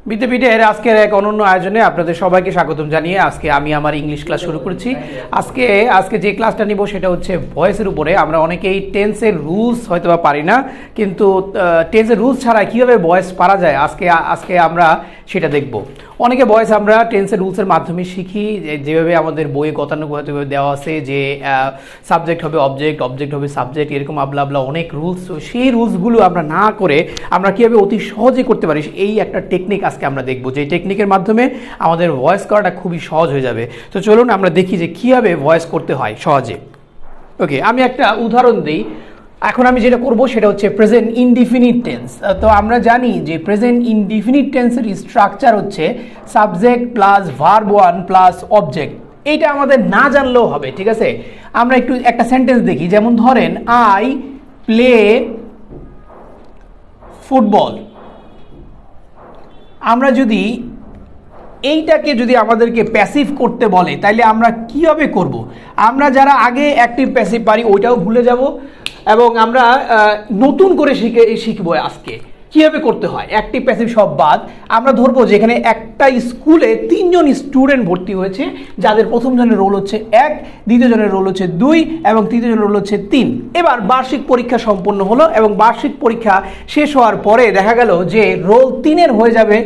বিদ্যাপীঠের আজকের এক অনন্য আয়োজনে আপনাদের সবাইকে স্বাগতম জানিয়ে আজকে আমি আমার ইংলিশ ক্লাস শুরু করছি। আজকে যে ক্লাসটা নিব সেটা হচ্ছে ভয়েসের উপরে। আমরা অনেকেই টেন্সের রুলস হয়তো বা পারি না, কিন্তু টেন্সের রুলস ছাড়া কীভাবে ভয়েস পারা যায় আজকে আমরা সেটা দেখব। অনেকে ভয়েস আমরা টেন্সের রুলসের মাধ্যমে শিখি, যেভাবে আমাদের বইয়ে গতানুগতিকভাবে দেওয়া আছে যে সাবজেক্ট হবে অবজেক্ট, অবজেক্ট হবে সাবজেক্ট, এরকম আবলা আবলা অনেক রুলস। তো সেই রুলসগুলো আমরা না করে আমরা কীভাবে অতি সহজে করতে পারি এই একটা টেকনিক আজকে আমরা দেখব, যে টেকনিকের মাধ্যমে আমাদের ভয়েস করাটা খুবই সহজ হয়ে যাবে। তো চলুন আমরা দেখি যে কীভাবে ভয়েস করতে হয় সহজে। ওকে, আমি একটা উদাহরণ দিই। এখন আমি যেটা করব সেটা হচ্ছে প্রেজেন্ট ইনডিফিনিট টেন্স। তো আমরা জানি যে প্রেজেন্ট ইনডিফিনিট টেন্সের স্ট্রাকচার হচ্ছে subject plus verb one plus object. এইটা আমাদের না জানলেও হবে, ঠিক আছে? আমরা একটু একটা সেন্টেন্স দেখি, যেমন ধরেন আই প্লে ফুটবল। আমরা যদি এইটাকে যদি আমাদেরকে প্যাসিভ করতে বলে তাইলে আমরা কীভাবে করব? আমরা যারা আগে অ্যাক্টিভ প্যাসিভ পারি ওইটাও ভুলে যাব, এবং আমরা নতুন করে শিখবো আজকে কীভাবে করতে হয়। অ্যাক্টিভ প্যাসিভ সব বাদ, আমরা ধরবো যে এখানে একটা স্কুলে 3 জন স্টুডেন্ট ভর্তি হয়েছে, যাদের প্রথম জনের রোল হচ্ছে 1, দ্বিতীয় জনের রোল হচ্ছে 2 এবং তৃতীয় জনের রোল হচ্ছে 3। এবার বার্ষিক পরীক্ষা সম্পন্ন হলো এবং বার্ষিক পরীক্ষা শেষ হওয়ার পরে দেখা গেল যে রোল 3-এর হয়ে যাবে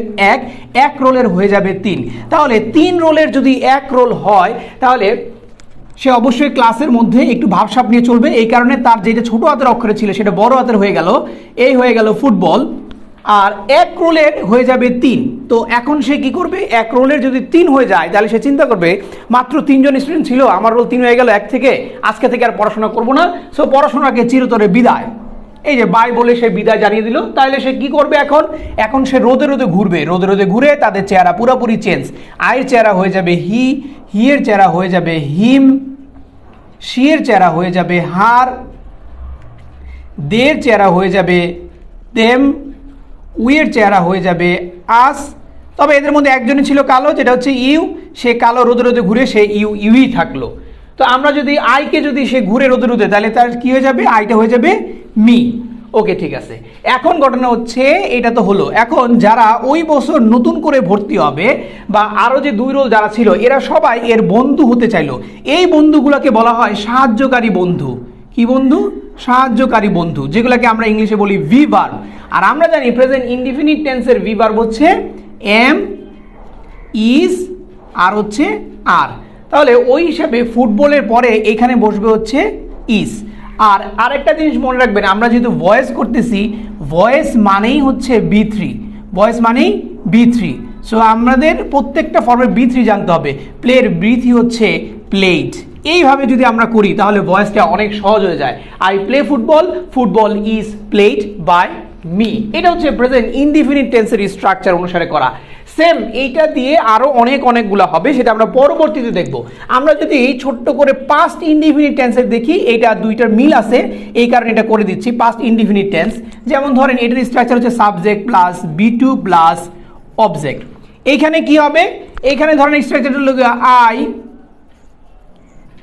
1 রোলের হয়ে যাবে 3। তাহলে 3 রোলের যদি 1 রোল হয় তাহলে সে অবশ্যই ক্লাসের মধ্যে একটু ভাবসাব নিয়ে চলবে। এই কারণে তার যেটা ছোট হাতের অক্ষরে ছিল সেটা বড় হাতের হয়ে গেল, এই হয়ে গেল ফুটবল। আর 1 রোলের হয়ে যাবে 3। তো এখন সে কি করবে? 1 রোলের যদি 3 হয়ে যায় তাহলে সে চিন্তা করবে মাত্র 3 জন স্টুডেন্ট ছিল, আমার রোল 3 হয়ে গেল 1 থেকে, আজকে থেকে আর পড়াশোনা করব না। সো পড়াশোনাকে চিরতরে বিদায়, এই যে বাই বলে সে বিদায় জানিয়ে দিল। তাহলে সে কি করবে? এখন সে রোদে রোদে ঘুরবে, রোদে রোদে ঘুরে তাদের চেহারা পুরোপুরি চেঞ্জ। আয়ের চেহারা হয়ে যাবে হি, হিয়ের চেহারা হয়ে যাবে হিম, শিয়ের চেহারা হয়ে যাবে হার, দের চেহারা হয়ে যাবে দেম, উইয়ের চেহারা হয়ে যাবে আস। তবে এদের মধ্যে একজনই ছিল কালো, যেটা হচ্ছে ইউ। সে কালো রোদে রোদে ঘুরে সে ইউই থাকলো। তো আমরা যদি আইকে যদি সে ঘুরে রোদে রোদে, তাহলে তার কি হয়ে যাবে? আইটা হয়ে যাবে মি। ওকে, ঠিক আছে। এখন ঘটনা হচ্ছে এটা তো হলো, এখন যারা ওই বছর নতুন করে ভর্তি হবে বা আরও যে 2 রোল যারা ছিল এরা সবাই এর বন্ধু হতে চাইলো। এই বন্ধুগুলোকে বলা হয় সাহায্যকারী বন্ধু। কি বন্ধু? সাহায্যকারী বন্ধু, যেগুলোকে আমরা ইংলিশে বলি ভি ভার্ব। আর আমরা জানি প্রেজেন্ট ইনডিফিনিট টেন্সের ভি ভার্ব হচ্ছে এম, ইজ আর হচ্ছে আর। তাহলে ওই হিসাবে ফুটবলের পরে এখানে বসবে হচ্ছে ইজ। আর আরেকটা জিনিস মনে রাখবেন, আমরা যেহেতু ভয়েস করতেছি, ভয়েস মানেই হচ্ছে B3, ভয়েস মানেই B3। সো আমাদের প্রত্যেকটা ফর্মের B3 জানতে হবে। প্লের B3 হচ্ছে প্লেড। এইভাবে যদি আমরা করি তাহলে ভয়েসটা অনেক সহজ হয়ে যায়। I play football, football is played by me. এটা হচ্ছে প্রেজেন্ট ইনডিফিনিট টেন্সের স্ট্রাকচার অনুসারে করা। সেম এইটা দিয়ে আরও অনেকগুলো হবে, সেটা আমরা পরবর্তীতে দেখব। আমরা যদি এই ছোট্ট করে পাস্ট ইনডিফিনিট টেন্সের দেখি, এইটা দুইটার মিল আছে, এই কারণে এটা করে দিচ্ছি পাস্ট ইনডিফিনিট টেন্স। যেমন ধরেন এটার স্ট্রাকচার হচ্ছে subject plus B2 plus object. এইখানে কি হবে? এইখানে ধরেন স্ট্রাকচারটা হলো আই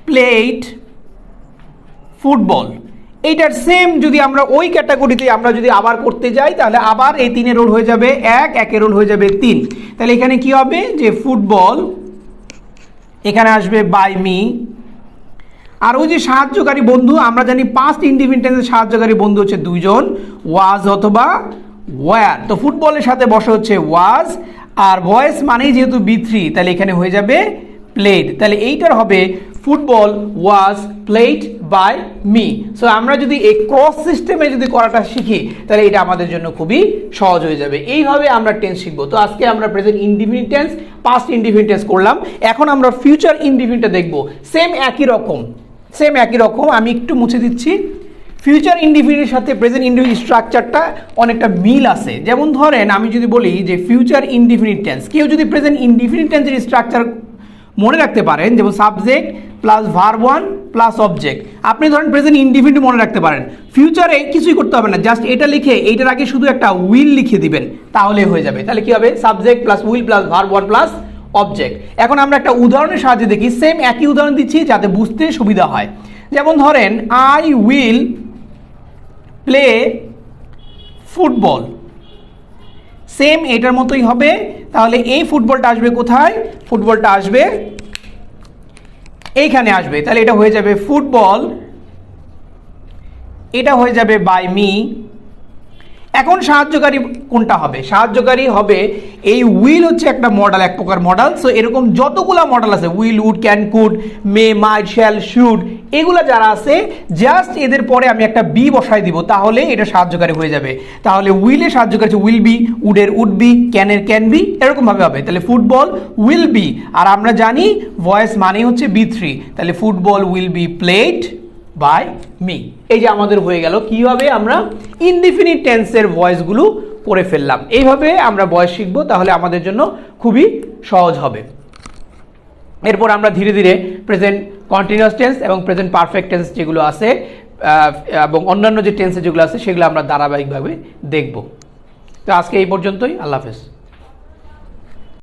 প্লেড ফুটবল। এইটার সেম যদি আমরা ওই ক্যাটাগরিতে আমরা যদি আবার করতে যাই তাহলে আবার এই 3-এর রোল হয়ে যাবে 1 রোল হয়ে যাবে 3। তাহলে এখানে কি হবে? যে ফুটবল এখানে আসবে বাই মি। আর ওই যে সাহায্যকারী বন্ধু, আমরা জানি পাস্ট ইনডিফিনিট টেন্সের সাহায্যকারী বন্ধু হচ্ছে 2 জন, ওয়াজ অথবা ওয়্যার। তো ফুটবলের সাথে বসে হচ্ছে ওয়াজ, আর ভয়েস মানেই যেহেতু B3 তাহলে এখানে হয়ে যাবে প্লেড। তাহলে এইটার হবে football was played by me. So আমরা যদি এই ক্রস সিস্টেমে যদি করাটা শিখি তাহলে এটা আমাদের জন্য খুবই সহজ হয়ে যাবে। এইভাবে আমরা টেন্স শিখবো। তো আজকে আমরা present indefinite tense, past indefinite tense করলাম। এখন আমরা ফিউচার ইনডিফিনিটটা দেখবো। সেম একই রকম। আমি একটু মুছে দিচ্ছি। ফিউচার ইনডিফিনিটের সাথে প্রেজেন্ট ইনডিফিনিট স্ট্রাকচারটা অনেকটা মিল আছে। যেমন ধরেন আমি যদি বলি যে ফিউচার ইনডিফিনিট টেন্স, কেউ যদি প্রেজেন্ট ইনডিফিনিট টেন্সের স্ট্রাকচার মনে রাখতে পারেন, যেমন subject plus verb one plus object, আপনি ধরেন প্রেজেন্ট ইনডিফিনিট মনে রাখতে পারেন। ফিউচারে কিছুই করতে হবে না, জাস্ট এটা লিখে এইটার আগে শুধু একটা উইল লিখে দিবেন, তাহলে হয়ে যাবে। তাহলে কি হবে? Subject plus will plus verb one plus object. এখন আমরা একটা উদাহরণের সাহায্যে দেখি, সেম একই উদাহরণ দিচ্ছি যাতে বুঝতে সুবিধা হয়। যেমন ধরেন I will play football. Same এটার মতোই হবে। তাহলে এই ফুটবলটা আসবে কোথায়? ফুটবলটা আসবে এইখানে আসবে। তাহলে এটা হয়ে যাবে ফুটবল, এটা হয়ে যাবে বাই মি। এখন সাহায্যকারী কোনটা হবে? সাহায্যকারী হবে এই উইল হচ্ছে একটা মডেল, এক প্রকার মডেল। সো এরকম যতগুলা মডেল আছে, will, would, can, could, may, might, shall, should, এগুলা যারা আছে জাস্ট এদের পরে আমি একটা বি বসাই দিব, তাহলে এটা সাহায্যকারী হয়ে যাবে। তাহলে উইলের সাহায্যকারী হচ্ছে উইল বি, উডের উড বি, ক্যানের ক্যান বি, এরকম ভাবে হবে। তাহলে ফুটবল উইল বি, আর আমরা জানি ভয়েস মানে হচ্ছে B3, তাহলে football will be played by me. এই যে আমাদের হয়ে গেল কিভাবে আমরা ইনডিফিনিট টেন্সের ভয়েসগুলো পড়ে ফেললাম। এইভাবে আমরা ভয়েস শিখবো, তাহলে আমাদের জন্য খুবই সহজ হবে। এরপর আমরা ধীরে ধীরে প্রেজেন্ট কন্টিনিউয়াস টেন্স এবং প্রেজেন্ট পারফেক্ট টেন্স যেগুলো আছে এবং অন্যান্য যে টেন্সে যেগুলো আছে সেগুলো আমরা ধারাবাহিকভাবে দেখব। তো আজকে এই পর্যন্তই, আল্লাহ হাফেজ।